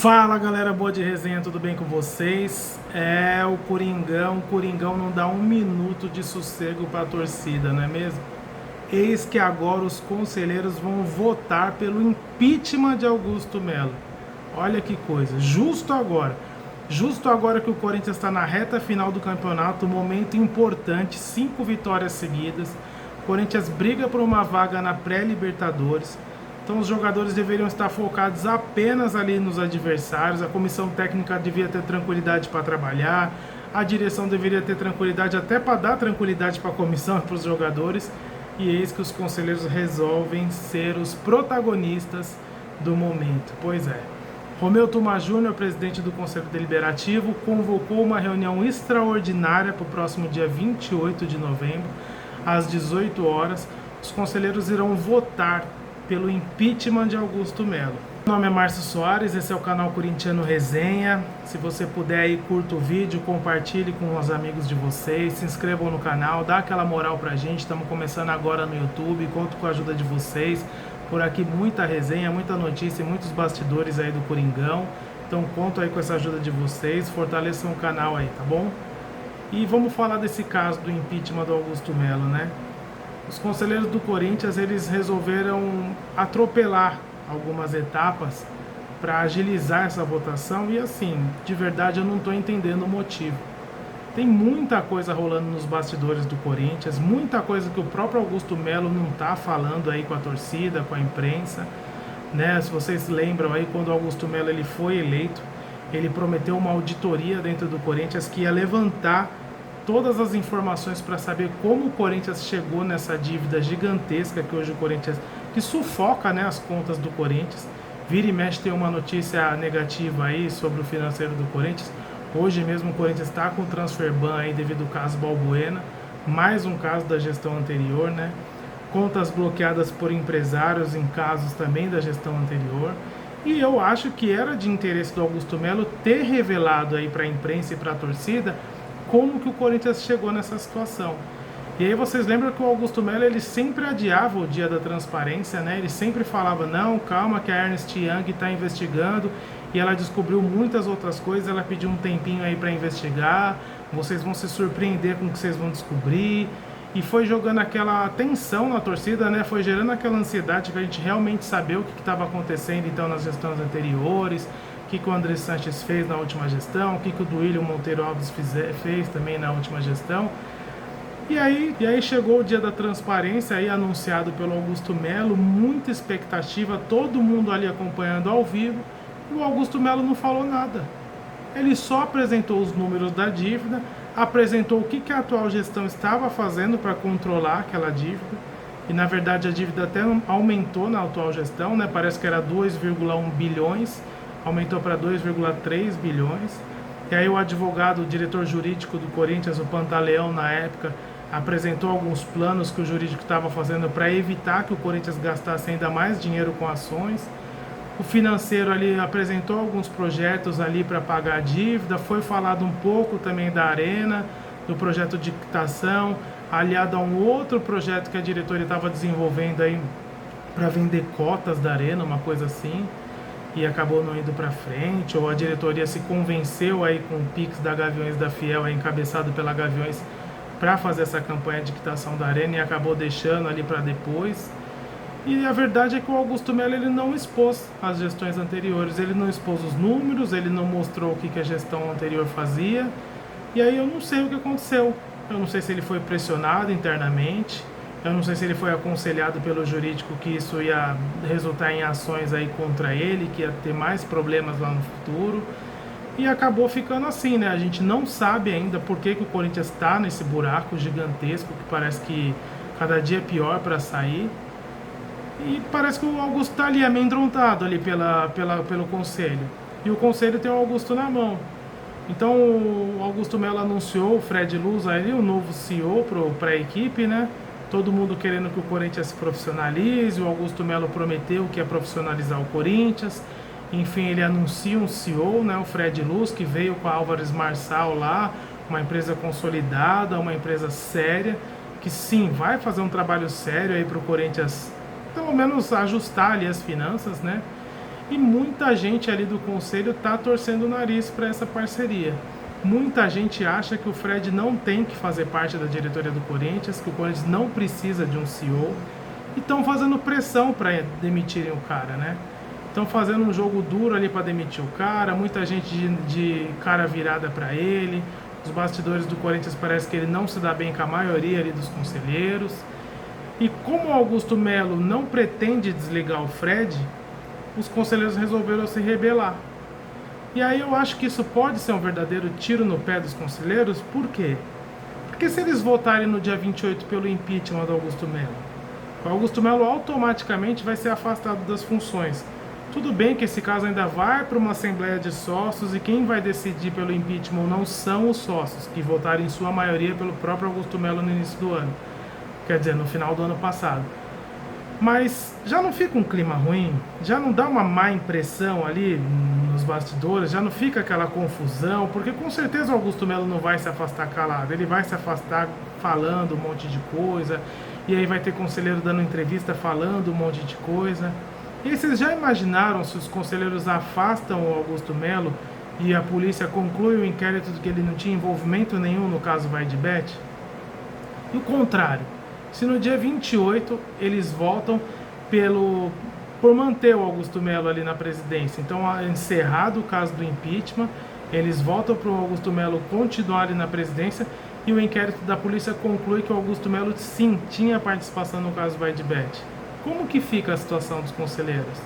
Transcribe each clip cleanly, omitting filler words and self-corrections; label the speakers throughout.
Speaker 1: Fala galera boa de resenha, tudo bem com vocês? O Coringão não dá um minuto de sossego para a torcida, não é mesmo? Eis que agora os conselheiros vão votar pelo impeachment de Augusto Melo. Olha que coisa, justo agora que o Corinthians está na reta final do campeonato, momento importante, 5 vitórias seguidas. O Corinthians briga por uma vaga na pré-Libertadores. Então os jogadores deveriam estar focados apenas ali nos adversários, a comissão técnica devia ter tranquilidade para trabalhar, a direção deveria ter tranquilidade até para dar tranquilidade para a comissão e para os jogadores, e eis que os conselheiros resolvem ser os protagonistas do momento. Pois é, Romeu Tuma Júnior, presidente do Conselho Deliberativo, convocou uma reunião extraordinária para o próximo dia 28 de novembro, às 18 horas. Os conselheiros irão votar pelo impeachment de Augusto Melo. Meu nome é Márcio Soares, esse é o canal Corintiano Resenha. Se você puder aí, curta o vídeo, compartilhe com os amigos de vocês, se inscrevam no canal, dá aquela moral pra gente. Estamos começando agora no YouTube, conto com a ajuda de vocês. Por aqui muita resenha, muita notícia, muitos bastidores aí do Coringão. Então conto aí com essa ajuda de vocês, fortaleçam o canal aí, tá bom? E vamos falar desse caso do impeachment do Augusto Melo, né? Os conselheiros do Corinthians, eles resolveram atropelar algumas etapas para agilizar essa votação e assim, de verdade eu não estou entendendo o motivo. Tem muita coisa rolando nos bastidores do Corinthians, muita coisa que o próprio Augusto Melo não está falando aí com a torcida, com a imprensa, né? Se vocês lembram aí, quando o Augusto Melo ele foi eleito, ele prometeu uma auditoria dentro do Corinthians que ia levantar todas as informações para saber como o Corinthians chegou nessa dívida gigantesca que hoje o Corinthians, que sufoca, né, as contas do Corinthians. Vira e mexe tem uma notícia negativa aí sobre o financeiro do Corinthians. Hoje mesmo o Corinthians está com o transfer ban aí devido ao caso Balbuena, mais um caso da gestão anterior, né? Contas bloqueadas por empresários em casos também da gestão anterior. E eu acho que era de interesse do Augusto Melo ter revelado aí para a imprensa e para a torcida como que o Corinthians chegou nessa situação. E aí vocês lembram que o Augusto Melo ele sempre adiava o dia da transparência, né? Ele sempre falava, não, calma que a Ernst Young está investigando e ela descobriu muitas outras coisas, ela pediu um tempinho aí para investigar, vocês vão se surpreender com o que vocês vão descobrir. E foi jogando aquela tensão na torcida, né? Foi gerando aquela ansiedade para a gente realmente saber o que estava acontecendo então nas gestões anteriores, o que o André Sanches fez na última gestão, o que o Duílio Monteiro Alves fez também na última gestão. E aí chegou o dia da transparência, aí anunciado pelo Augusto Melo, muita expectativa, todo mundo ali acompanhando ao vivo, e o Augusto Melo não falou nada. Ele só apresentou os números da dívida, apresentou o que a atual gestão estava fazendo para controlar aquela dívida, e na verdade a dívida até aumentou na atual gestão, né? Parece que era 2,1 bilhões, aumentou para 2,3 bilhões. E aí o advogado, o diretor jurídico do Corinthians, o Pantaleão, na época, apresentou alguns planos que o jurídico estava fazendo para evitar que o Corinthians gastasse ainda mais dinheiro com ações. O financeiro ali apresentou alguns projetos ali para pagar a dívida. Foi falado um pouco também da Arena, do projeto de quitação, aliado a um outro projeto que a diretoria estava desenvolvendo aí para vender cotas da Arena, uma coisa assim, e acabou não indo para frente, ou a diretoria se convenceu aí com o Pix da Gaviões da Fiel, aí, encabeçado pela Gaviões, para fazer essa campanha de quitação da Arena e acabou deixando ali para depois. E a verdade é que o Augusto Melo ele não expôs as gestões anteriores, ele não expôs os números, ele não mostrou o que a gestão anterior fazia, e aí eu não sei o que aconteceu. Eu não sei se ele foi pressionado internamente, eu não sei se ele foi aconselhado pelo jurídico que isso ia resultar em ações aí contra ele, que ia ter mais problemas lá no futuro. E acabou ficando assim, né? A gente não sabe ainda por que o Corinthians está nesse buraco gigantesco, que parece que cada dia é pior para sair. E parece que o Augusto está ali amedrontado ali pelo conselho. E o conselho tem o Augusto na mão. Então o Augusto Melo anunciou o Fred Luz aí, o novo CEO para a equipe, né? Todo mundo querendo que o Corinthians se profissionalize, o Augusto Melo prometeu que ia profissionalizar o Corinthians. Enfim, ele anuncia um CEO, né, o Fred Luz, que veio com a Álvares Marçal lá, uma empresa consolidada, uma empresa séria, que sim, vai fazer um trabalho sério aí para o Corinthians, pelo menos ajustar ali as finanças, né? E muita gente ali do conselho está torcendo o nariz para essa parceria. Muita gente acha que o Fred não tem que fazer parte da diretoria do Corinthians, que o Corinthians não precisa de um CEO, e estão fazendo pressão para demitirem o cara, né? Estão fazendo um jogo duro ali para demitir o cara, muita gente de cara virada para ele. Os bastidores do Corinthians parece que ele não se dá bem com a maioria ali dos conselheiros. E como o Augusto Melo não pretende desligar o Fred, os conselheiros resolveram se rebelar. E aí eu acho que isso pode ser um verdadeiro tiro no pé dos conselheiros. Por quê? Porque se eles votarem no dia 28 pelo impeachment do Augusto Melo, o Augusto Melo automaticamente vai ser afastado das funções. Tudo bem que esse caso ainda vai para uma assembleia de sócios e quem vai decidir pelo impeachment não são os sócios, que votaram em sua maioria pelo próprio Augusto Melo no início do ano. Quer dizer, no final do ano passado. Mas já não fica um clima ruim? Já não dá uma má impressão ali nos bastidores? Já não fica aquela confusão? Porque com certeza o Augusto Melo não vai se afastar calado. Ele vai se afastar falando um monte de coisa. E aí vai ter conselheiro dando entrevista falando um monte de coisa. E vocês já imaginaram se os conselheiros afastam o Augusto Melo e a polícia conclui o inquérito de que ele não tinha envolvimento nenhum no caso Vaidbet? E o contrário, se no dia 28 eles votam por manter o Augusto Melo ali na presidência, então encerrado o caso do impeachment, eles votam para o Augusto Melo continuar ali na presidência e o inquérito da polícia conclui que o Augusto Melo sim tinha participação no caso Vaidbet. Como que fica a situação dos conselheiros?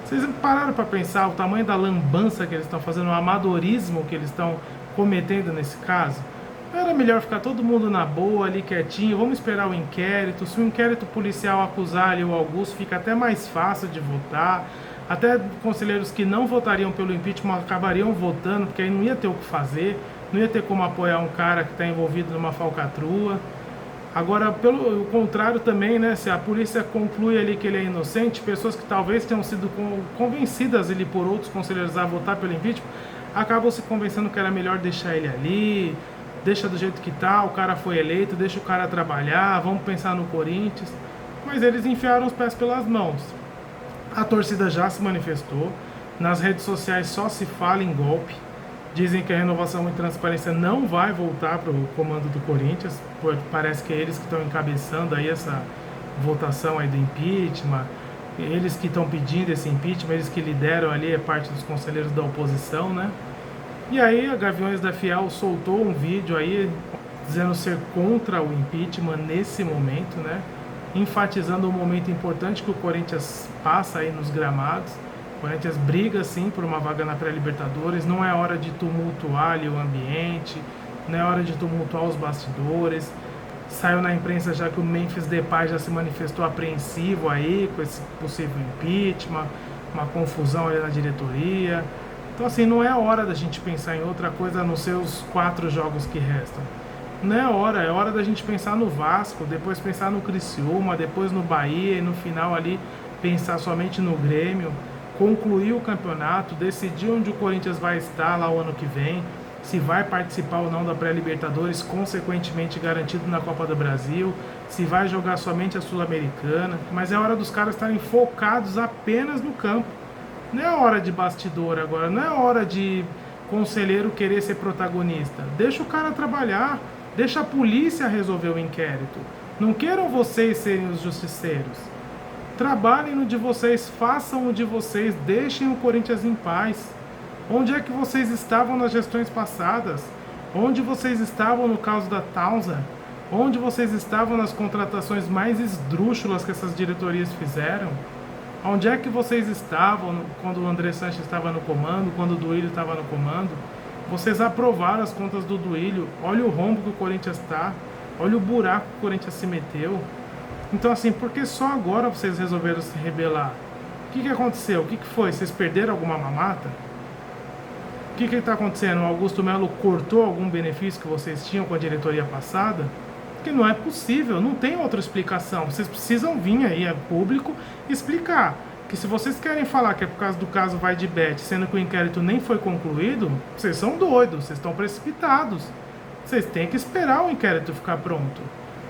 Speaker 1: Vocês pararam para pensar o tamanho da lambança que eles estão fazendo, o amadorismo que eles estão cometendo nesse caso? Não era melhor ficar todo mundo na boa, ali quietinho, vamos esperar o inquérito. Se o inquérito policial acusar ali o Augusto, fica até mais fácil de votar. Até conselheiros que não votariam pelo impeachment acabariam votando, porque aí não ia ter o que fazer, não ia ter como apoiar um cara que está envolvido numa falcatrua. Agora, pelo contrário também, né, se a polícia conclui ali que ele é inocente, pessoas que talvez tenham sido convencidas ali por outros conselheiros a votar pelo impeachment, acabam se convencendo que era melhor deixar ele ali, deixa do jeito que tá, o cara foi eleito, deixa o cara trabalhar, vamos pensar no Corinthians. Mas eles enfiaram os pés pelas mãos. A torcida já se manifestou, nas redes sociais só se fala em golpe. Dizem que a Renovação e Transparência não vai voltar para o comando do Corinthians. Parece que é eles que estão encabeçando aí essa votação aí do impeachment. Eles que estão pedindo esse impeachment, eles que lideram ali, é parte dos conselheiros da oposição, né? E aí a Gaviões da Fiel soltou um vídeo aí dizendo ser contra o impeachment nesse momento, né? Enfatizando um momento importante que o Corinthians passa aí nos gramados. O Corinthians briga sim por uma vaga na pré-Libertadores, não é hora de tumultuar ali o ambiente, não é hora de tumultuar os bastidores. Saiu na imprensa já que o Memphis Depay já se manifestou apreensivo aí com esse possível impeachment, uma confusão ali na diretoria. Então assim, não é hora da gente pensar em outra coisa a não ser os 4 jogos que restam. Não é hora da gente pensar no Vasco, depois pensar no Criciúma, depois no Bahia e no final ali pensar somente no Grêmio. Concluir o campeonato, decidir onde o Corinthians vai estar lá o ano que vem, se vai participar ou não da pré-Libertadores, consequentemente garantido na Copa do Brasil, se vai jogar somente a Sul-Americana, mas é hora dos caras estarem focados apenas no campo. Não é hora de bastidor agora, não é hora de conselheiro querer ser protagonista. Deixa o cara trabalhar, deixa a polícia resolver o inquérito. Não queiram vocês serem os justiceiros. Trabalhem no de vocês, façam o de vocês, deixem o Corinthians em paz. Onde é que vocês estavam nas gestões passadas? Onde vocês estavam no caso da Townsend? Onde vocês estavam nas contratações mais esdrúxulas que essas diretorias fizeram? Onde é que vocês estavam quando o André Sanches estava no comando, quando o Duílio estava no comando? Vocês aprovaram as contas do Duílio, olha o rombo que o Corinthians está, olha o buraco que o Corinthians se meteu. Então assim, por que só agora vocês resolveram se rebelar? O que aconteceu? O que foi? Vocês perderam alguma mamata? O que está acontecendo? O Augusto Melo cortou algum benefício que vocês tinham com a diretoria passada? Porque não é possível, não tem outra explicação. Vocês precisam vir aí a público explicar que se vocês querem falar que é por causa do caso Vaidbet, sendo que o inquérito nem foi concluído, vocês são doidos, vocês estão precipitados. Vocês têm que esperar o inquérito ficar pronto.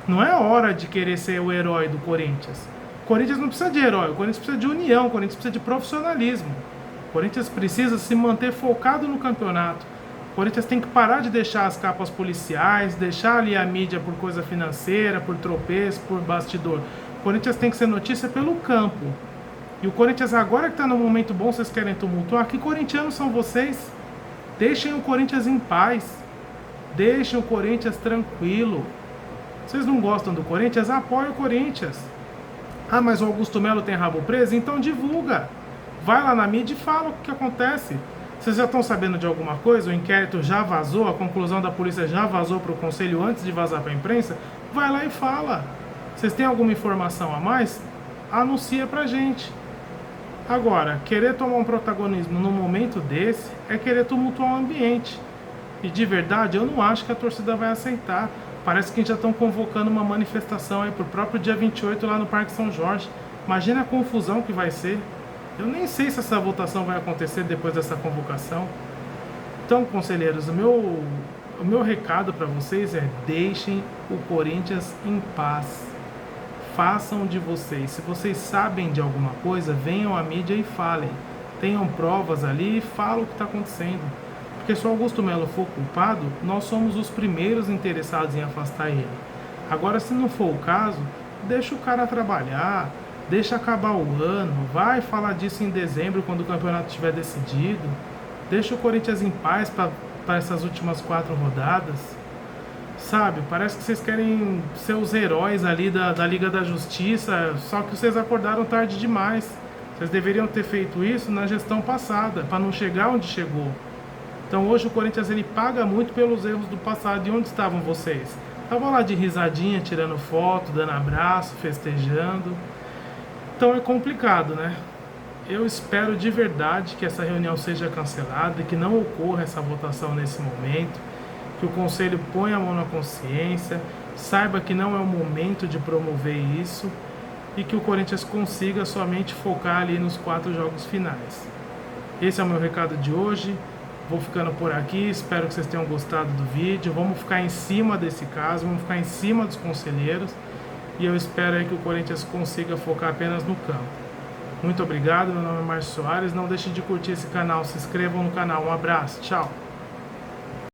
Speaker 1: Não é hora de querer ser o herói do Corinthians. O Corinthians não precisa de herói, o Corinthians precisa de união, o Corinthians precisa de profissionalismo. O Corinthians precisa se manter focado no campeonato. O Corinthians tem que parar de deixar as capas policiais, deixar ali a mídia por coisa financeira, por tropeço, por bastidor. O Corinthians tem que ser notícia pelo campo. E o Corinthians agora que está no momento bom, vocês querem tumultuar? Que corintianos são vocês? Deixem o Corinthians em paz. Deixem o Corinthians tranquilo. Vocês não gostam do Corinthians? Apoiem o Corinthians. Ah, mas o Augusto Melo tem rabo preso? Então divulga. Vai lá na mídia e fala o que acontece. Vocês já estão sabendo de alguma coisa? O inquérito já vazou, a conclusão da polícia já vazou para o conselho antes de vazar para a imprensa? Vai lá e fala. Vocês têm alguma informação a mais? Anuncia pra gente. Agora, querer tomar um protagonismo num momento desse é querer tumultuar o ambiente. E de verdade, eu não acho que a torcida vai aceitar. Parece que já estão convocando uma manifestação aí pro próprio dia 28 lá no Parque São Jorge. Imagina a confusão que vai ser. Eu nem sei se essa votação vai acontecer depois dessa convocação. Então, conselheiros, o meu recado para vocês é: deixem o Corinthians em paz. Façam de vocês. Se vocês sabem de alguma coisa, venham à mídia e falem. Tenham provas ali e falem o que está acontecendo. Porque se o Augusto Melo for culpado, nós somos os primeiros interessados em afastar ele. Agora, se não for o caso, deixa o cara trabalhar, deixa acabar o ano, vai falar disso em dezembro, quando o campeonato estiver decidido. Deixa o Corinthians em paz para essas últimas 4 rodadas. Sabe, parece que vocês querem ser os heróis ali da Liga da Justiça, só que vocês acordaram tarde demais. Vocês deveriam ter feito isso na gestão passada, para não chegar onde chegou. Então hoje o Corinthians ele paga muito pelos erros do passado. E onde estavam vocês? Estavam lá de risadinha, tirando foto, dando abraço, festejando. Então é complicado, né? Eu espero de verdade que essa reunião seja cancelada, que não ocorra essa votação nesse momento, que o Conselho ponha a mão na consciência, saiba que não é o momento de promover isso e que o Corinthians consiga somente focar ali nos 4 jogos finais. Esse é o meu recado de hoje. Vou ficando por aqui, espero que vocês tenham gostado do vídeo. Vamos ficar em cima desse caso, vamos ficar em cima dos conselheiros e eu espero aí que o Corinthians consiga focar apenas no campo. Muito obrigado, meu nome é Márcio Soares. Não deixem de curtir esse canal, se inscrevam no canal. Um abraço, tchau!